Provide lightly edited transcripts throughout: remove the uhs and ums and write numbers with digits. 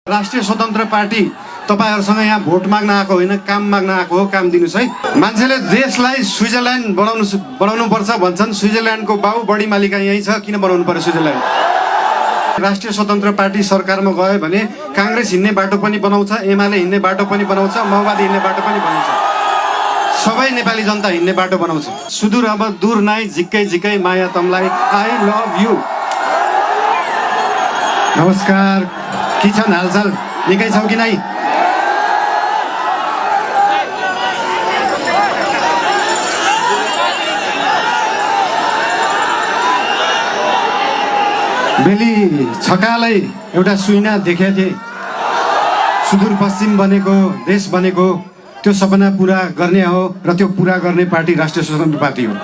राष्ट्रिय स्वतन्त्र पार्टी तपाईहरुसँग यहाँ भोट माग्न आएको होइन, काम माग्न आएको हो। काम दिनुस् है। मान्छेले देशलाई स्विजरल्यान्ड बनाउनु पर्छ भन्छन्। स्विजरल्यान्डको बाउ बढी मालिका यही छ, किन बनाउनु पर्यो स्विजरल्यान्ड? राष्ट्रिय स्वतन्त्र पार्टी सरकारमा गयो भने कांग्रेस हिँड्ने बाटो पनि बनाउँछ, एमाले हिँड्ने बाटो पनि बनाउँछ, माओवादी हिँड्ने बाटो पनि बनाउँछ, सबै नेपाली जनता हिँड्ने बाटो बनाउँछ। सुदूर अब दूर नाइ, झिक्कै झिक्कै माया तमलाई, आई लभ यू। नमस्कार, के छन् हालचाल? निकै छौ कि नै? बेली छकालै एउटा सुइना देखेको थिएँ। सुदूरपश्चिम बनेको देश बनेको त्यो सपना पूरा गर्ने हो र त्यो पूरा गर्ने पार्टी राष्ट्रिय स्वतन्त्र पार्टी हो।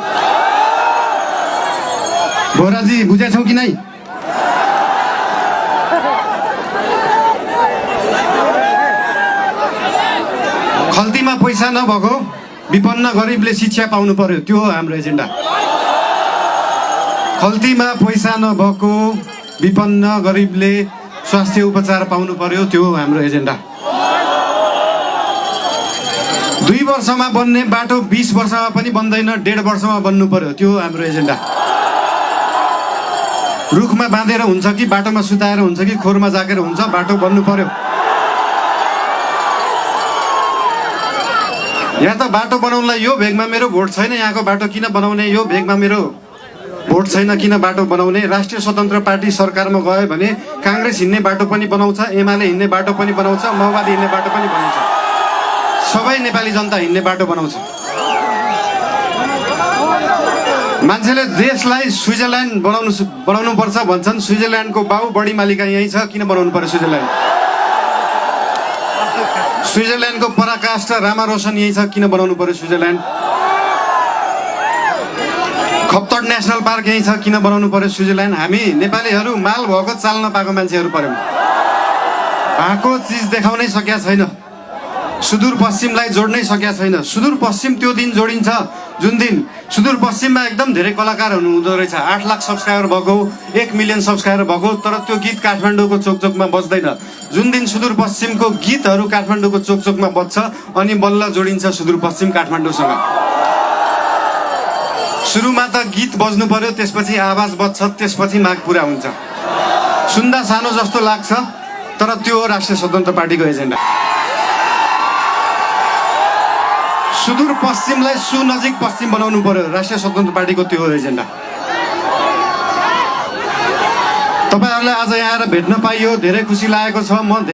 बोराजी बुझेछौ कि नै? खल्तीमा पैसा नभएको विपन्न गरिबले शिक्षा पाउनु पर्यो, त्यो हो हाम्रो एजेन्डा। खल्तीमा पैसा नभएको विपन्न गरिबले स्वास्थ्य उपचार पाउनु पर्यो, त्यो हो हाम्रो एजेन्डा। 2 वर्षमा बन्ने बाटो 20 वर्षमा पनि बन्दैन, 1.5 वर्षमा बन्नु पर्यो, त्यो हो हाम्रो एजेन्डा। रुखमा बाँधेर हुन्छ कि बाटोमा सुताएर हुन्छ कि खोरमा जाकेर हुन्छ, बाटो बन्नु पर्यो। यहाँ त बाटो बनाउनलाई यो भेगमा मेरो भोट छैन, यहाँको बाटो किन बनाउने, यो भेगमा मेरो भोट छैन किन बाटो बनाउने। राष्ट्रिय स्वतन्त्र पार्टी सरकारमा गयो भने कांग्रेस हिँड्ने बाटो पनि बनाउँछ, एमाले हिँड्ने बाटो पनि बनाउँछ, माओवादी हिँड्ने बाटो पनि बनाउँछ, सबै नेपाली जनता हिँड्ने बाटो बनाउँछ। मान्छेले देशलाई स्विजरल्यान्ड बनाउनु पर्छ भन्छन्। स्विजरल्यान्डको बाउ बढी मालिका यही छ, किन बनाउनु पर्यो स्विजरल्यान्ड? स्विजरल्यान्डको पराकाष्ठ रामा रोशन यही छ, किन बनाउनु पर्यो स्विजरल्यान्ड? खप्तड नेसनल पार्क यही छ, किन बनाउनु पर्यो स्विजरल्यान्ड? हामी नेपालीहरू माल भएको चाल नपाएको मान्छेहरू पर्यौं। भएको चिज देखाउनै सकेका छैन, सुदूरपश्चिमलाई जोड्नै सकेका छैन। सुदूरपश्चिम त्यो दिन जोडिन्छ जुन दिन सुदूरपश्चिममा एकदम धेरै कलाकार हुँदो रहेछ। 8 लाख सब्सक्राइबर भएको, 1 मिलियन सब्सक्राइबर भएको, तर त्यो गीत काठमाडौँको चोकचोकमा बज्दैन। जुन दिन सुदूरपश्चिमको गीतहरू काठमाडौँको चोकचोकमा बज्छ अनि बल्ल जोडिन्छ सुदूरपश्चिम काठमाडौँसँग। सुरुमा त गीत बज्नु पर्यो, त्यसपछि आवाज बज्छ, त्यसपछि माग पूरा हुन्छ। सुन्दा सानो जस्तो लाग्छ, तर त्यो हो राष्ट्रिय स्वतन्त्र पार्टीको एजेन्डा। सुदूरपश्चिमलाई सुनजिक पश्चिम बनाउनु पर्यो, राष्ट्रिय स्वतन्त्र पार्टीको त्यो हो एजेन्डा। तपाईहरुलाई आज यहाँ आएर भेट्न पाइयो, धेरै खुसी लागेको छ। म